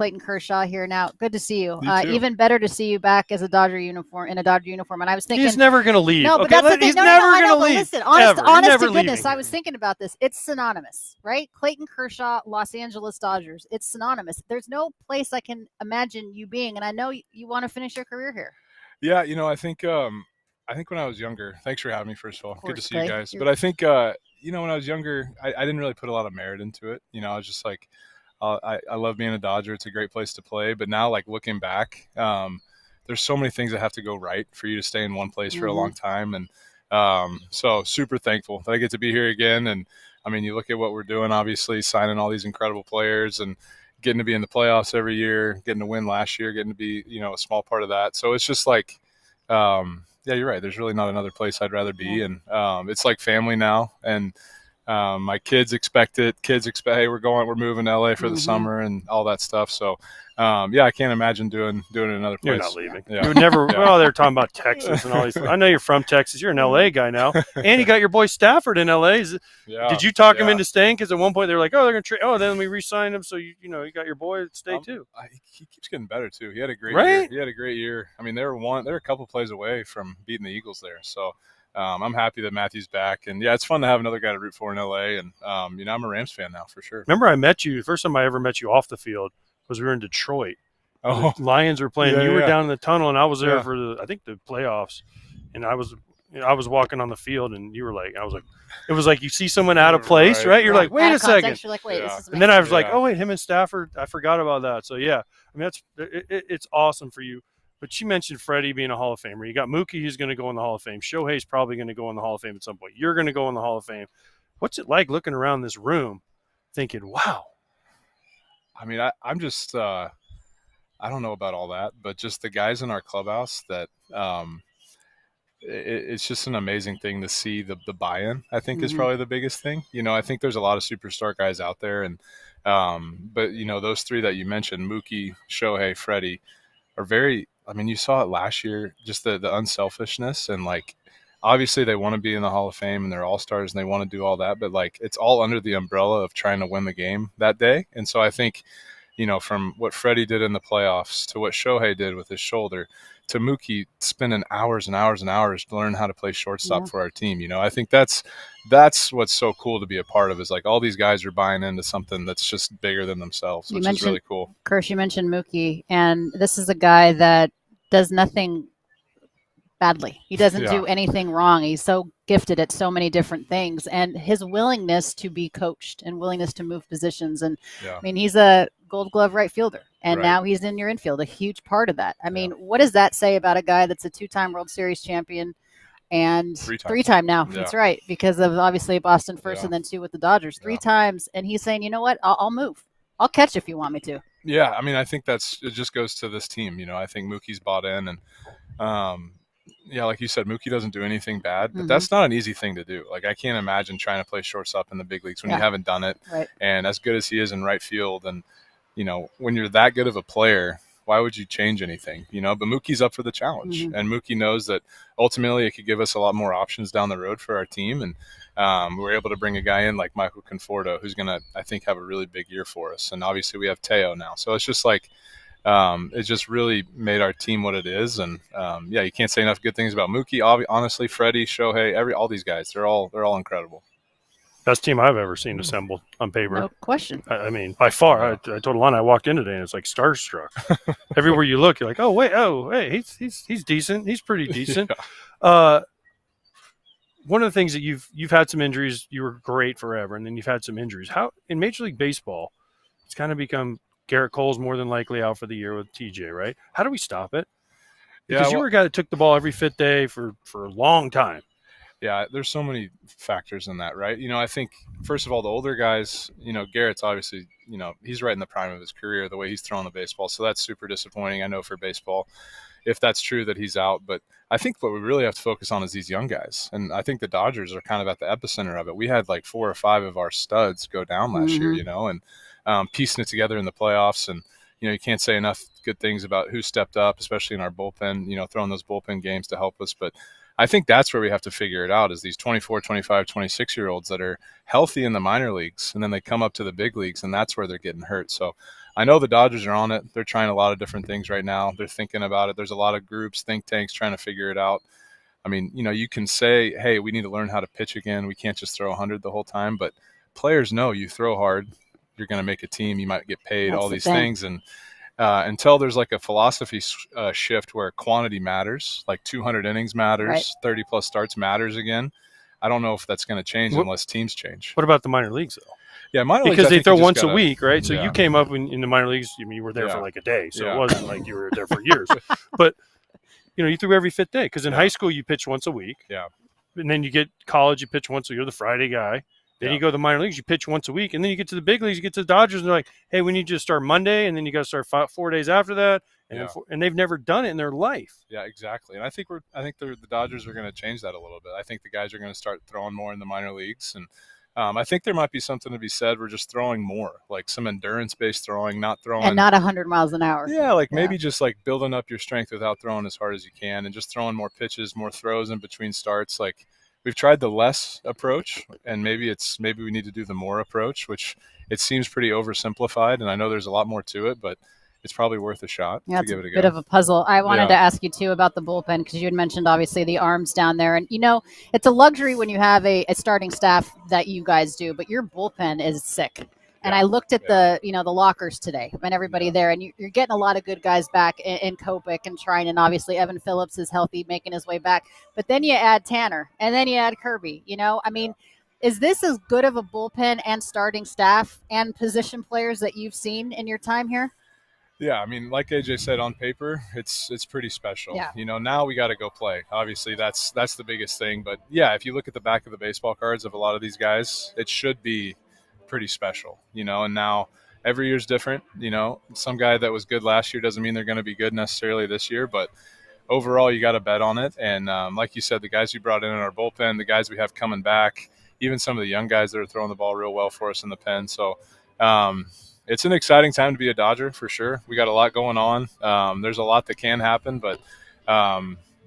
Clayton Kershaw here now. Good to see you. You too. Even better to see you back as a Dodger uniform in a Dodger uniform. And I was thinking He's never going to leave. No, but okay, that's the thing. he's No, never I going know, to but leave. listen, honest never to goodness, leaving. I was thinking about this. It's synonymous, right? Clayton Kershaw, Los Angeles Dodgers. It's synonymous. There's no place I can imagine you being, and I know you want to finish your career here. Yeah, I think when I was younger, thanks for having me, first of all. Good to see you guys. But I think, when I was younger, I didn't really put a lot of merit into it. I was just like, I love being a Dodger. It's a great place to play. But now, like, looking back, there's so many things that have to go right for you to stay in one place for a long time. And so super thankful that I get to be here again. And, I mean, you look at what we're doing, obviously, signing all these incredible players and getting to be in the playoffs every year, getting to win last year, getting to be, a small part of that. So it's just like, yeah, you're right. There's really not another place I'd rather be. And it's like family now. And my kids expect it. Kids expect, hey, we're moving to LA for the summer and all that stuff. So, yeah, I can't imagine doing it in another place. You're not leaving. Yeah. You would never. Well, they're talking about Texas and all these. I know you're from Texas. You're an LA guy now, and you got your boy Stafford in LA. Did you talk him into staying? Because at one point they're like, oh, they're gonna trade. Oh, then we re-sign him. So you got your boy to stay too. He keeps getting better too. He had a great Right? year. He had a great year. I mean, they're a couple plays away from beating the Eagles there. So. I'm happy that Matthew's back, and yeah, it's fun to have another guy to root for in LA. And I'm a Rams fan now for sure. Remember, I met you. The first time I ever met you off the field was we were in Detroit. Oh, the Lions were playing. Yeah, you were yeah. down in the tunnel, and I was there for the playoffs. And I was walking on the field, and you were like, it was like you see someone out of place, right? You're like, wait a second. You're like, wait, this is And then I was like, oh wait, him and Stafford. I forgot about that. So yeah, I mean it's awesome for you. But you mentioned Freddie being a Hall of Famer. You got Mookie, who's going to go in the Hall of Fame. Shohei's probably going to go in the Hall of Fame at some point. You're going to go in the Hall of Fame. What's it like looking around this room thinking, wow? I mean, I'm just I don't know about all that, but just the guys in our clubhouse that it's just an amazing thing to see the buy-in, I think is probably the biggest thing. I think there's a lot of superstar guys out there. And but, those three that you mentioned, Mookie, Shohei, Freddie, are very – I mean, you saw it last year, just the unselfishness, and like obviously they want to be in the Hall of Fame and they're all-stars and they want to do all that, but like it's all under the umbrella of trying to win the game that day. And so I think, from what Freddie did in the playoffs to what Shohei did with his shoulder to Mookie spending hours and hours and hours to learn how to play shortstop for our team, I think that's what's so cool to be a part of, is like all these guys are buying into something that's just bigger than themselves, which is really cool. Kirsch, you mentioned Mookie, and this is a guy that does nothing badly. He doesn't do anything wrong. He's so gifted at so many different things, and his willingness to be coached and willingness to move positions. And I mean, he's a Gold Glove right fielder, and now he's in your infield, a huge part of that. I mean, what does that say about a guy that's a two-time World Series champion and three-time now? Yeah. That's right, because of obviously Boston first and then two with the Dodgers, three times. And he's saying, you know what, I'll move. I'll catch if you want me to. Yeah, I mean, I think it just goes to this team. I think Mookie's bought in, and yeah, like you said, Mookie doesn't do anything bad, but that's not an easy thing to do. Like, I can't imagine trying to play shortstop in the big leagues when you haven't done it. Right. And as good as he is in right field, and when you're that good of a player, why would you change anything? But Mookie's up for the challenge, and Mookie knows that ultimately it could give us a lot more options down the road for our team. And we're able to bring a guy in like Michael Conforto, who's going to, I think, have a really big year for us. And obviously we have Teo now. So it's just like, it just really made our team what it is. And yeah, you can't say enough good things about Mookie. Honestly, Freddie, Shohei, all these guys, they're all incredible. Best team I've ever seen assembled on paper. No question. I mean, by far. I told Alana, I walked in today and it's like starstruck. Everywhere you look, you're like, hey, he's decent. He's pretty decent. One of the things that you've had some injuries. You were great forever, and then you've had some injuries. How in Major League Baseball, it's kind of become Garrett Cole's more than likely out for the year with TJ, right? How do we stop it? Because you were a guy that took the ball every fifth day for a long time. Yeah, there's so many factors in that, right? I think, first of all, the older guys, Garrett's obviously, he's right in the prime of his career, the way he's throwing the baseball. So that's super disappointing, I know, for baseball, if that's true that he's out. But I think what we really have to focus on is these young guys. And I think the Dodgers are kind of at the epicenter of it. We had like 4 or 5 of our studs go down last year, and piecing it together in the playoffs. And, you can't say enough good things about who stepped up, especially in our bullpen, throwing those bullpen games to help us. But I think that's where we have to figure it out, is these 24, 25, 26-year-olds that are healthy in the minor leagues, and then they come up to the big leagues, and that's where they're getting hurt. So I know the Dodgers are on it. They're trying a lot of different things right now. They're thinking about it. There's a lot of groups, think tanks trying to figure it out. I mean, you can say, hey, we need to learn how to pitch again. We can't just throw 100 the whole time. But players know you throw hard, you're going to make a team. You might get paid, all these things. And until there's like a philosophy shift where quantity matters, like 200 innings matters, 30-plus starts matters again, I don't know if that's going to change unless teams change. What about the minor leagues, though? Yeah, minor leagues, because they throw once a week, right? So yeah. you came up in the minor leagues. I mean, you were there for like a day, so it wasn't like you were there for years. But you threw every fifth day because in high school you pitch once a week. Yeah. And then you get college, you pitch once a week. You're the Friday guy. Then you go to the minor leagues, you pitch once a week, and then you get to the big leagues, you get to the Dodgers, and they're like, "Hey, we need you to start Monday," and then you got to start 4 days after that, and and they've never done it in their life. Yeah, exactly. And I think the Dodgers are going to change that a little bit. I think the guys are going to start throwing more in the minor leagues, and I think there might be something to be said. We're just throwing more, like some endurance-based throwing, not throwing and not 100 miles an hour. Yeah, maybe just like building up your strength without throwing as hard as you can, and just throwing more pitches, more throws in between starts, like. We've tried the less approach, and maybe we need to do the more approach, which it seems pretty oversimplified, and I know there's a lot more to it, but it's probably worth a shot to give it a go. Bit of a puzzle. I wanted to ask you too about the bullpen because you had mentioned obviously the arms down there, and it's a luxury when you have a starting staff that you guys do, but your bullpen is sick. And I looked at the lockers today and everybody there, and you're getting a lot of good guys back in Kopech and Trine, and obviously Evan Phillips is healthy, making his way back. But then you add Tanner, and then you add Kirby. Is this as good of a bullpen and starting staff and position players that you've seen in your time here? Yeah, I mean, like AJ said, on paper, it's pretty special. Yeah. Now we got to go play. Obviously, that's the biggest thing. But yeah, if you look at the back of the baseball cards of a lot of these guys, it should be pretty special, and now every year's different. Some guy that was good last year doesn't mean they're going to be good necessarily this year, but overall you got to bet on it. And like you said, the guys you brought in our bullpen, the guys we have coming back, even some of the young guys that are throwing the ball real well for us in the pen. So it's an exciting time to be a Dodger for sure. We got a lot going on. There's a lot that can happen, but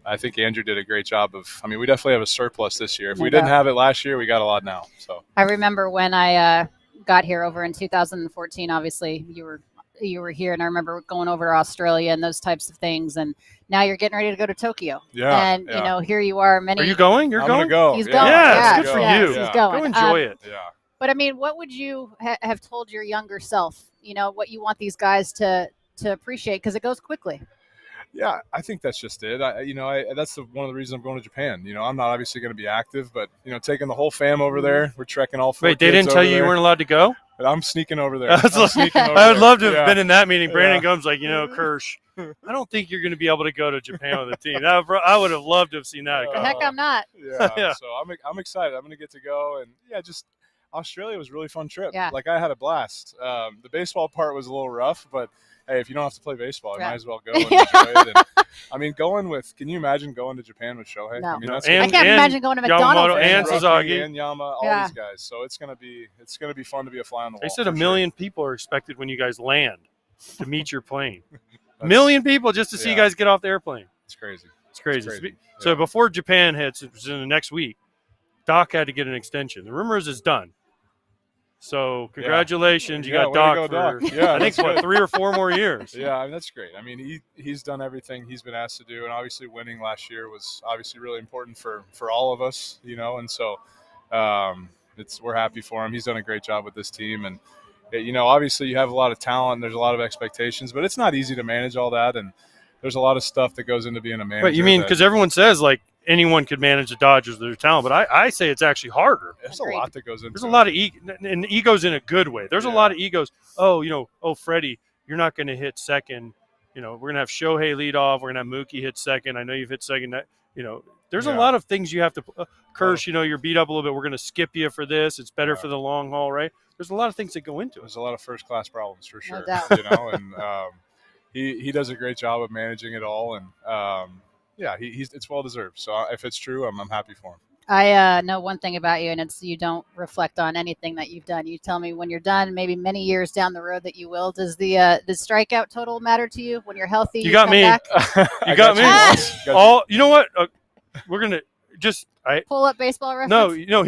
I think Andrew did a great job we definitely have a surplus this year. If we didn't have it last year, we got a lot now. So I remember when I got here over in 2014, obviously you were here, and I remember going over to Australia and those types of things, and now you're getting ready to go to Tokyo. Yeah. And here you are. Are you going? You're going? Go. He's going. Yeah, it's good for you. He's going. Go enjoy it. Yeah. But I mean, what would you have told your younger self? What you want these guys to appreciate, because it goes quickly. Yeah, I think that's just it. That's one of the reasons I'm going to Japan. I'm not obviously going to be active, but taking the whole fam over there. We're trekking all 4 kids. Wait, they didn't tell you weren't allowed to go? I'm sneaking over there. I would love to have been in that meeting. Brandon Gumb's like, Kirsch, I don't think you're going to be able to go to Japan with the team. I would have loved to have seen that. The heck, I'm not. Yeah. So I'm excited. I'm going to get to go, and just Australia was a really fun trip. Yeah. I had a blast. The baseball part was a little rough, but hey, if you don't have to play baseball, you might as well go and enjoy it. And, can you imagine going to Japan with Shohei? No. I can't imagine going to McDonald's. And Sasaki. And Yama, all these guys. So it's gonna be fun to be a fly on the wall. They said 1 million people are expected when you guys land to meet your plane. 1 million people just to see you guys get off the airplane. It's crazy. It's crazy. So before Japan hits, it was in the next week, Doc had to get an extension. The rumor is it's done. So congratulations, you got Doc for I think 3 or 4 more years. Yeah, that's great. He's done everything he's been asked to do, and obviously winning last year was obviously really important for all of us, and so we're happy for him. He's done a great job with this team, and obviously you have a lot of talent, and there's a lot of expectations, but it's not easy to manage all that, and there's a lot of stuff that goes into being a manager. But you mean because everyone says like anyone could manage the Dodgers with their talent, but I say it's actually harder. There's a lot that goes into it. There's a lot of and egos in a good way. There's a lot of egos. Oh, Freddie, you're not going to hit second. We're going to have Shohei lead off. We're going to have Mookie hit second. I know you've hit second. There's a lot of things you have to Kersh, you're beat up a little bit. We're going to skip you for this. It's better for the long haul, right? There's a lot of things that go into it. There's a lot of first-class problems for sure. No doubt. And he does a great job of managing it all, and it's well deserved. So if it's true, I'm happy for him. I know one thing about you, and it's you don't reflect on anything that you've done. You tell me when you're done, maybe many years down the road that you will. Does the strikeout total matter to you when you're healthy? You got me. You got me. You know what? We're gonna pull up Baseball Reference. No,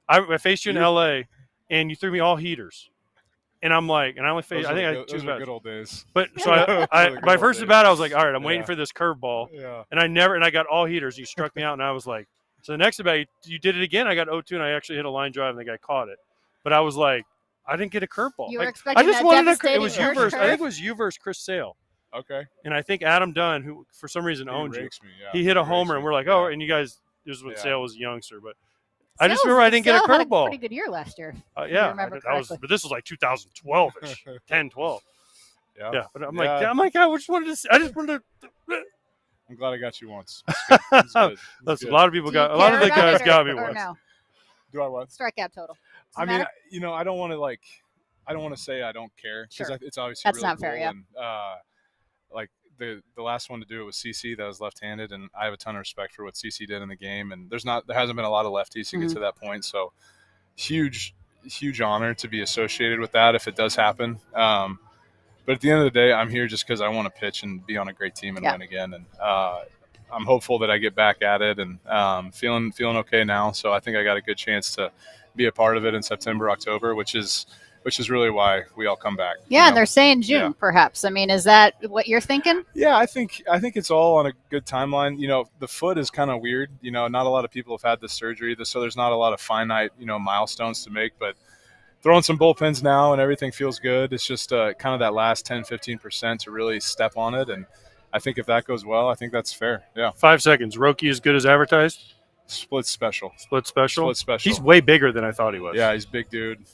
I faced you in L.A. and you threw me all heaters. And I'm like, and I only faced, I think I had 2 those were bats. good old days. But so my first at bat, I was like, all right, I'm waiting for this curveball. Yeah. And I got all heaters. He struck me out, and I was like, so the next at bat, you did it again. I got 0-2, and I actually hit a line drive, and the guy caught it. But I was like, I didn't get a curveball. You were expecting I just that wanted devastating it was you first versus, I curve? think it was you versus Chris Sale. Okay. And I think Adam Dunn, who for some reason owned you, Me, yeah. he hit a He homer, rakes and me. we're like, oh, and you guys, this was when Sale was a youngster, but I just Sale- remember I didn't get a Sale had curveball. Pretty good year last year. Yeah, remember that was, but this was like 2012ish, 10, 12. Yeah, but I'm like, I just wanted to. I'm glad I got you once. It's good. Listen, a lot of people Do you got, a lot of care the about guys it got me or once. no? Do I what? Strikeout total. Does it I mean, matter? you know, I don't want to I don't want to say I don't care because Sure. it's obviously That's really not fair, cool. yeah. And, like the last one to do it was CC that was left-handed, and I have a ton of respect for what CC did in the game. And there hasn't been a lot of lefties to get to that point, so huge honor to be associated with that if it does happen. But at the end of the day, I'm here just because I want to pitch and be on a great team and win again. And I'm hopeful that I get back at it and feeling okay now. So I think I got a good chance to be a part of it in September, October, which is really why we all come back. Yeah, and they're saying June, perhaps. I mean, is that what you're thinking? Yeah, I think it's all on a good timeline. You know, the foot is kind of weird. You know, not a lot of people have had this surgery, so there's not a lot of finite, milestones to make. But throwing some bullpens now and everything feels good. It's just kind of that last 10-15% to really step on it. And I think if that goes well, I think that's fair. Yeah. 5 seconds. Roki as good as advertised? Split special. Split special? Split special. He's way bigger than I thought he was. Yeah, he's a big dude.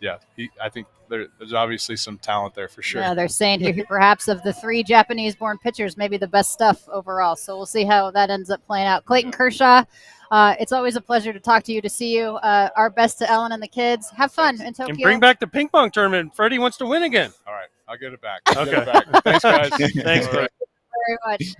Yeah, I think there's obviously some talent there for sure. Yeah, they're saying here perhaps of the 3 Japanese-born pitchers, maybe the best stuff overall. So we'll see how that ends up playing out. Clayton Kershaw, it's always a pleasure to talk to you, to see you. Our best to Ellen and the kids. Have fun in Tokyo. And bring back the ping pong tournament. Freddie wants to win again. All right, I'll get it back. Okay. Thanks, guys. Thanks, Craig. Very much.